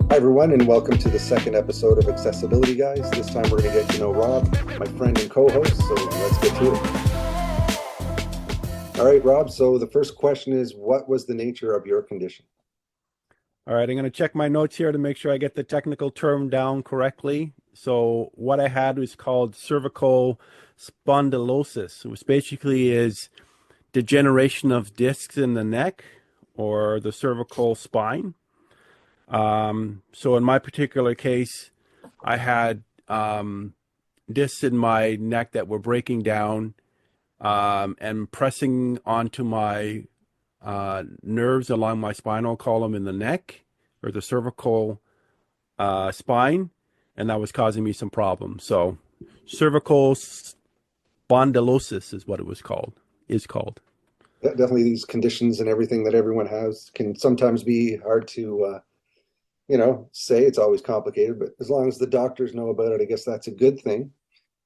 Hi, everyone, and welcome to the second episode of Accessibility Guys. This time we're going to get to know Rob, my friend and co-host, so let's get to it. All right, Rob, so the first question is, what was the nature of your condition? All right, I'm going to check my notes here to make sure I get the technical term down correctly. So what I had was called cervical spondylosis, which basically is degeneration of discs in the neck or the cervical spine. So in my particular case, I had discs in my neck that were breaking down and pressing onto my nerves along my spinal column in the neck or the cervical spine, and that was causing me some problems. So cervical spondylosis is what it was called, is called. Definitely these conditions and everything that everyone has can sometimes be hard to, say. It's always complicated, but as long as the doctors know about it, I guess that's a good thing,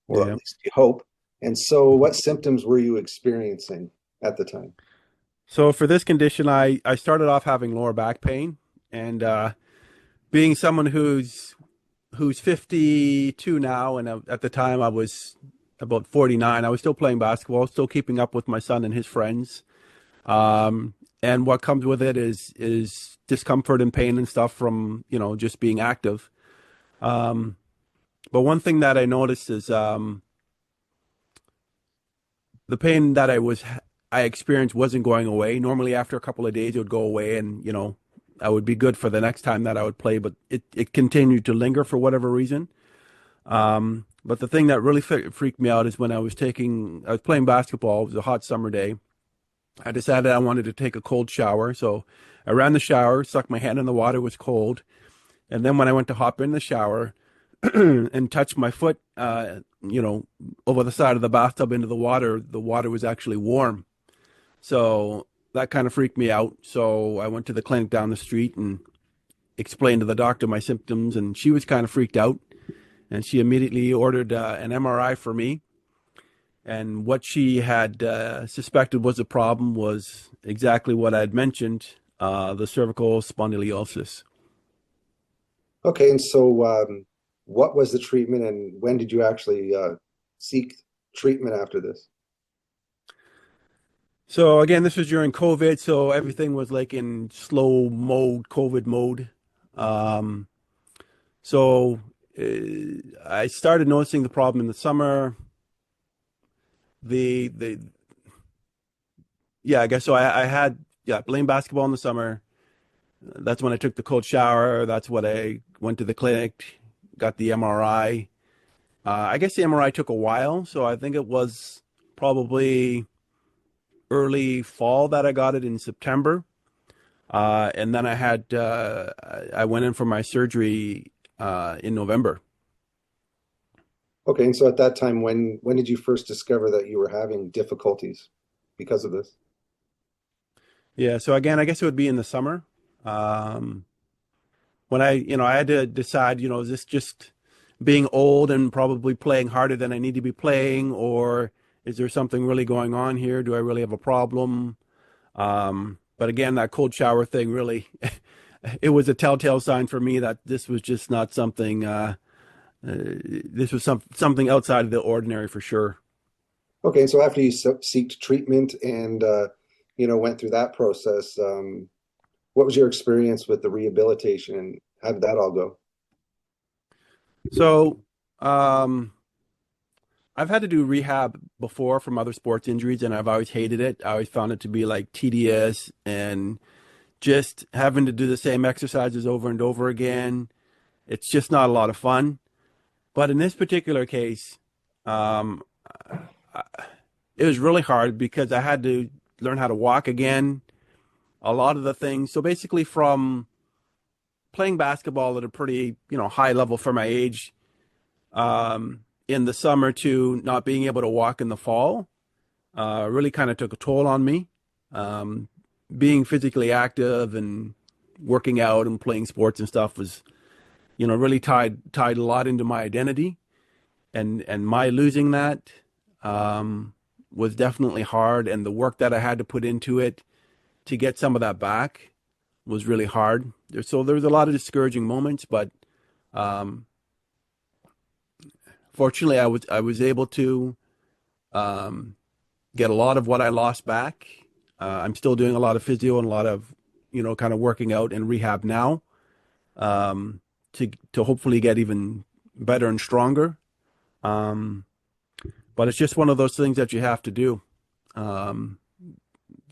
or at Yeah. least you hope. And so what symptoms were you experiencing at the time? So for this condition, I started off having lower back pain, and being someone who's 52 now, and at the time I was about 49. I was still playing basketball, still keeping up with my son and his friends. And what comes with it is discomfort and pain and stuff from, just being active. Um, but one thing that I noticed is the pain that I experienced wasn't going away. Normally after a couple of days it would go away and, I would be good for the next time that I would play, but it continued to linger for whatever reason. But the thing that really freaked me out is when I was playing basketball. It was a hot summer day. I decided I wanted to take a cold shower. So I ran the shower, stuck my hand in the water, it was cold. And then when I went to hop in the shower and touch my foot, over the side of the bathtub into the water was actually warm. So that kind of freaked me out. So I went to the clinic down the street and explained to the doctor my symptoms, and she was kind of freaked out. And she immediately ordered an MRI for me. And what she had suspected was a problem was exactly what I had mentioned, the cervical spondylosis. Okay, and so what was the treatment and when did you actually seek treatment after this? So again, this was during COVID, so everything was like in slow mode, COVID mode. Um, so I started noticing the problem in the summer. The Yeah, I guess so. I had playing basketball in the summer. That's when I took the cold shower. That's when I went to the clinic, got the MRI. I guess the MRI took a while, so I think it was probably early fall that I got it in September. And then I went in for my surgery in November. Okay, and so at that time, when did you first discover that you were having difficulties because of this? Yeah, so again, I guess it would be in the summer. Um, when I had to decide, is this just being old and probably playing harder than I need to be playing, or is there something really going on here? Do I really have a problem? But again, that cold shower thing really, it was a telltale sign for me that this was just not something. This was something outside of the ordinary for sure. Okay, and so after you seeked treatment and went through that process, what was your experience with the rehabilitation and how did that all go? So, um, I've had to do rehab before from other sports injuries, and I've always hated it. I always found it to be like tedious and just having to do the same exercises over and over again. It's just not a lot of fun. But in this particular case, um, it was really hard because I had to learn how to walk again. A lot of the things. So basically, from playing basketball at a pretty, high level for my age, in the summer to not being able to walk in the fall, really kind of took a toll on me. Um, Being physically active and working out and playing sports and stuff was, really tied a lot into my identity, and my losing that was definitely hard, and the work that I had to put into it to get some of that back was really hard. So there was a lot of discouraging moments, but um, fortunately, I was able to um, get a lot of what I lost back. I'm still doing a lot of physio and a lot of, kind of working out and rehab now, um, to hopefully get even better and stronger. Um, but it's just one of those things that you have to do. Um,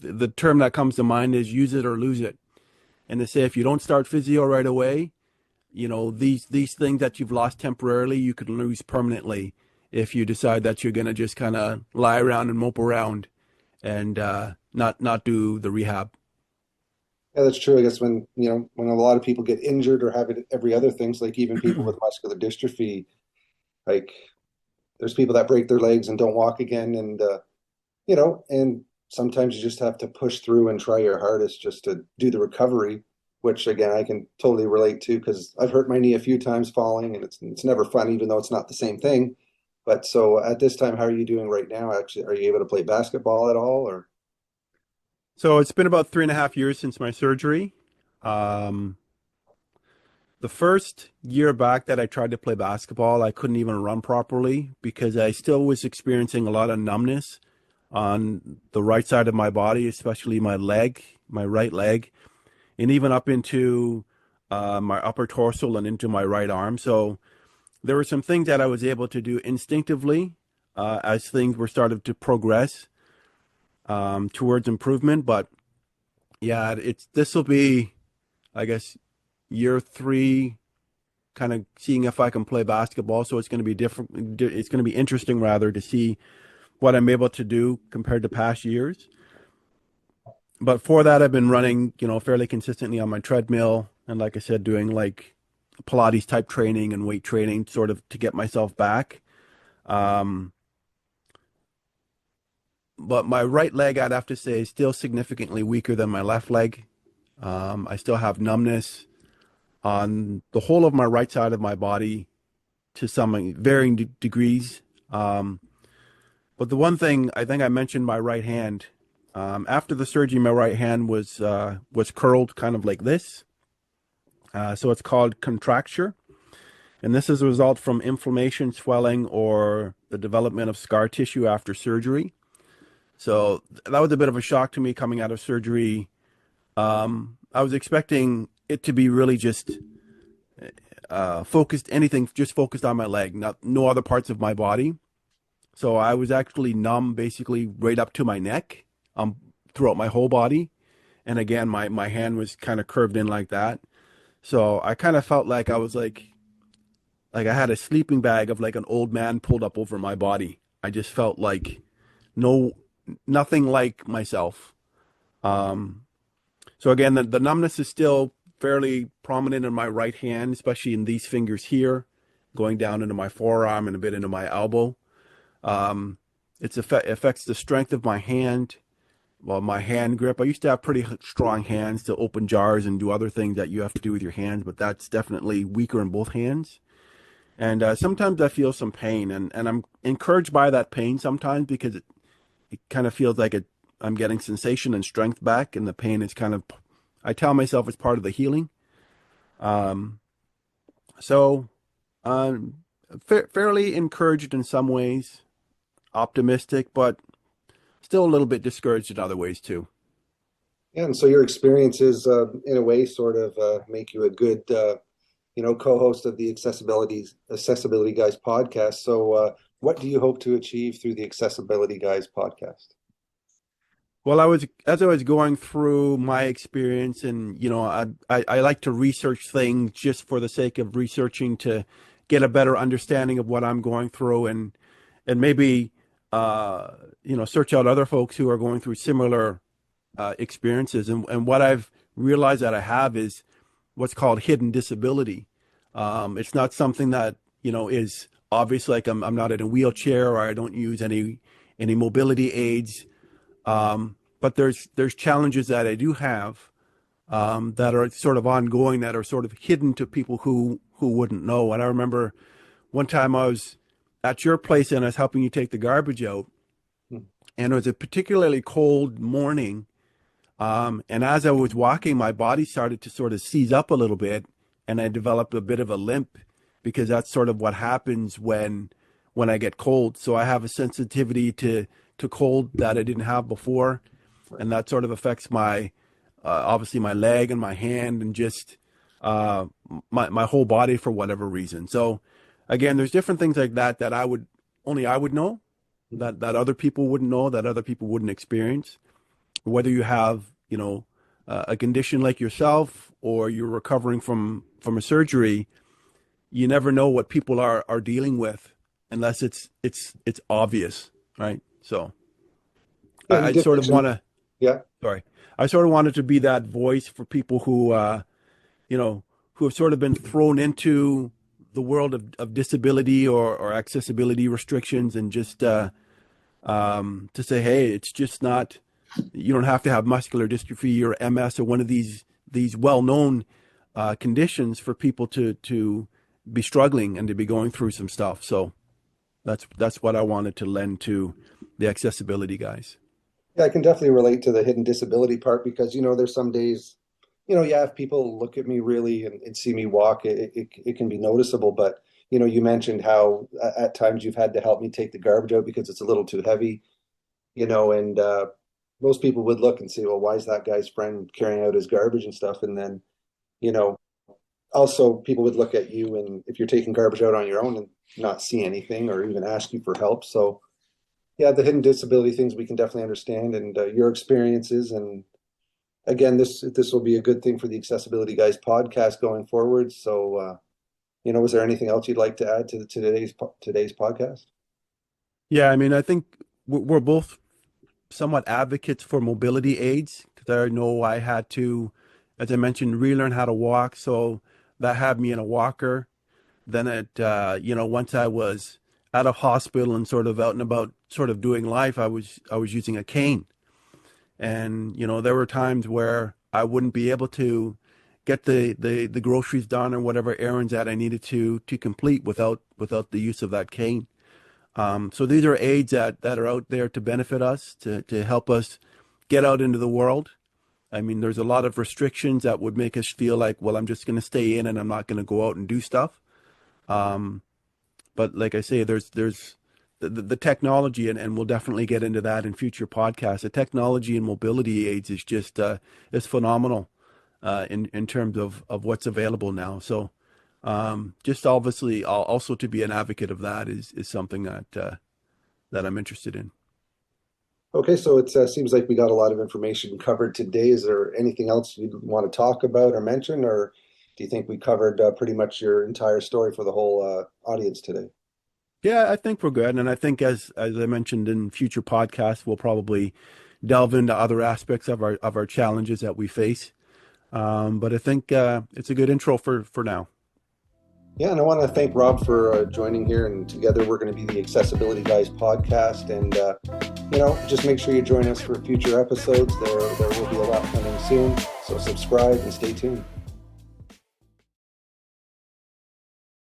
the term that comes to mind is use it or lose it. And they say if you don't start physio right away, these things that you've lost temporarily, you could lose permanently if you decide that you're going to just kind of lie around and mope around and not do the rehab. Yeah, that's true. I guess when a lot of people get injured or have it every other things, like even people with muscular dystrophy, like there's people that break their legs and don't walk again, and sometimes you just have to push through and try your hardest just to do the recovery, which again I can totally relate to because I've hurt my knee a few times falling, and it's never fun, even though it's not the same thing. But so at this time, how are you doing right now? Actually, are you able to play basketball at all, or? So it's been about 3.5 years since my surgery. Um, the first year back that I tried to play basketball, I couldn't even run properly because I still was experiencing a lot of numbness on the right side of my body, especially my leg, my right leg, and even up into my upper torso and into my right arm. So there were some things that I was able to do instinctively as things were started to progress towards improvement. But yeah, this will be, I guess, year 3, kind of seeing if I can play basketball. So it's going to be different. It's going to be interesting rather to see what I'm able to do compared to past years. But for that, I've been running, fairly consistently on my treadmill. And like I said, doing like Pilates type training and weight training sort of to get myself back. Um, but my right leg, I'd have to say, is still significantly weaker than my left leg. I still have numbness on the whole of my right side of my body to some varying degrees. But the one thing I think I mentioned, my right hand. After the surgery, my right hand was curled kind of like this. So it's called contracture. And this is a result from inflammation, swelling, or the development of scar tissue after surgery. So that was a bit of a shock to me coming out of surgery. I was expecting it to be really just just focused on my leg, no other parts of my body. So I was actually numb basically right up to my neck, throughout my whole body. And again, my hand was kind of curved in like that. So I kind of felt like I was like I had a sleeping bag of like an old man pulled up over my body. I just felt like no, nothing like myself. Um, so again, the numbness is still fairly prominent in my right hand, especially in these fingers here, going down into my forearm and a bit into my elbow. Um, affects the strength of my hand. Well, my hand grip. I used to have pretty strong hands to open jars and do other things that you have to do with your hands, but that's definitely weaker in both hands. And sometimes I feel some pain, and I'm encouraged by that pain sometimes because it kind of feels like I'm getting sensation and strength back, and the pain is kind of, I tell myself it's part of the healing. Um, so I'm fairly encouraged in some ways, optimistic, but still a little bit discouraged in other ways too. Yeah, and so your experiences, in a way, sort of make you a good, co-host of the Accessibility Guys podcast. So, what do you hope to achieve through the Accessibility Guys podcast? Well, as I was going through my experience, and I like to research things just for the sake of researching to get a better understanding of what I'm going through, and maybe search out other folks who are going through similar experiences. And what I've realized that I have is what's called hidden disability. It's not something that is obvious, like I'm not in a wheelchair or I don't use any mobility aids. But there's challenges that I do have that are sort of ongoing, that are sort of hidden to people who wouldn't know. And I remember one time I was at your place and I was helping you take the garbage out, Hmm. and it was a particularly cold morning. And as I was walking, my body started to sort of seize up a little bit, and I developed a bit of a limp because that's sort of what happens when I get cold. So I have a sensitivity to cold that I didn't have before, and that sort of affects my obviously my leg and my hand and just my whole body for whatever reason. So again, there's different things like that that I would know, that other people wouldn't know, that other people wouldn't experience. Whether you have, a condition like yourself or you're recovering from a surgery, you never know what people are dealing with unless it's obvious, right? So Yeah, you I did sort of mention, want to, yeah. sorry, I sort of wanted to be that voice for people who, who have sort of been thrown into the world of disability or accessibility restrictions, and just to say, hey, it's just not, you don't have to have muscular dystrophy or MS or one of these well-known conditions for people to be struggling and to be going through some stuff. So that's what I wanted to lend to the accessibility guys. Yeah, I can definitely relate to the hidden disability part because, there's some days, yeah, if people look at me really and see me walk, it can be noticeable. But, you mentioned how at times you've had to help me take the garbage out because it's a little too heavy, and most people would look and say, well, why is that guy's friend carrying out his garbage and stuff? And then, you know, also people would look at you and if you're taking garbage out on your own and not see anything or even ask you for help. So yeah, the hidden disability things we can definitely understand, and your experiences. And again, this will be a good thing for the Accessibility Guys podcast going forward. So, was there anything else you'd like to add to today's podcast? Yeah, I mean, I think we're both somewhat advocates for mobility aids because I know I had to, as I mentioned, relearn how to walk. So that had me in a walker. Then once I was out of hospital and sort of out and about, sort of doing life, I was using a cane. And there were times where I wouldn't be able to get the groceries done or whatever errands that I needed to complete without the use of that cane. So these are aids that are out there to benefit us, to help us get out into the world. I mean, there's a lot of restrictions that would make us feel like, well, I'm just going to stay in and I'm not going to go out and do stuff. But like I say, there's the technology, and we'll definitely get into that in future podcasts. The technology and mobility aids is just is phenomenal in terms of what's available now. So just obviously also to be an advocate of that is something that I'm interested in. Okay, so it seems like we got a lot of information covered today. Is there anything else you'd want to talk about or mention, or do you think we covered pretty much your entire story for the whole audience today? Yeah, I think we're good. And I think as I mentioned in future podcasts, we'll probably delve into other aspects of our challenges that we face. But I think it's a good intro for now. Yeah, and I want to thank Rob for joining here. And together we're going to be the Accessibility Guys podcast. And, just make sure you join us for future episodes. There will be a lot coming soon. So subscribe and stay tuned.